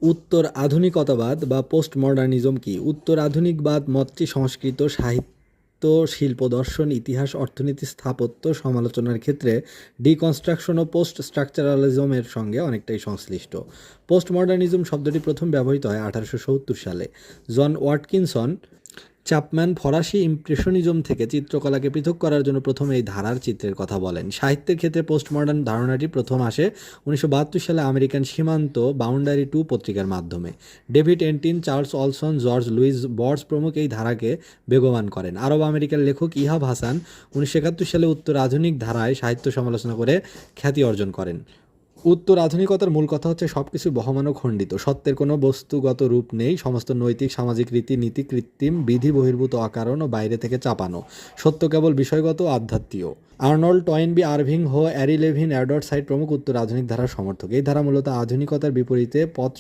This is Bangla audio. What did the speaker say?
উত্তর আধুনিকতাবাদ বা পোস্ট মডার্নিজম কি? উত্তর আধুনিকবাদ মতটি সংস্কৃত সাহিত্য, শিল্প, দর্শন, ইতিহাস, অর্থনীতি, স্থাপত্য সমালোচনার ক্ষেত্রে ডিকনস্ট্রাকশন ও পোস্ট স্ট্রাকচারালিজমের সঙ্গে অনেকটাই সংশ্লিষ্ট। পোস্ট মডার্নিজম শব্দটি প্রথম ব্যবহৃত হয় 1870 সালে। জন ওয়াটকিনসন চ্যাপম্যান ফরাসি ইমপ্রেশনিজম থেকে চিত্রকলাকে পৃথক করার জন্য প্রথম এই ধারার চিত্রের কথা বলেন। সাহিত্যের ক্ষেত্রে পোস্টমডার্ন ধারণাটি প্রথম আসে 1972 সালে আমেরিকান সীমান্ত বাউন্ডারি 2 পত্রিকার মাধ্যমে। ডেভিড এন্টিন, চার্লস অলসন, জর্জ লুইস বর্ডস প্রমুখ এই ধারাকে বেগবান করেন। আরব আমেরিকার লেখক ইহাব হাসান 1971 সালে উত্তর আধুনিক ধারায় সাহিত্য সমালোচনা করে খ্যাতি অর্জন করেন। উত্তর আধুনিকতার মূল কথা হচ্ছে সবকিছু বহমান ও খণ্ডিত, সত্যের কোনো বস্তুগত রূপ নেই, সমস্ত নৈতিক সামাজিক রীতিনীতি কৃত্রিম, বিধি বহির্ভূত, অকারণ ও বাইরে থেকে চাপানো, সত্য কেবল বিষয়গত ও আধ্যাত্মীয়। আর্নল্ড টয়েনবি, আরভিং হো, অ্যারি লেভিন, এডওয়ার্ড সাইড প্রমুখ উত্তর আধুনিক ধারার সমর্থক। এই ধারা মূলত আধুনিকতার বিপরীতে পথ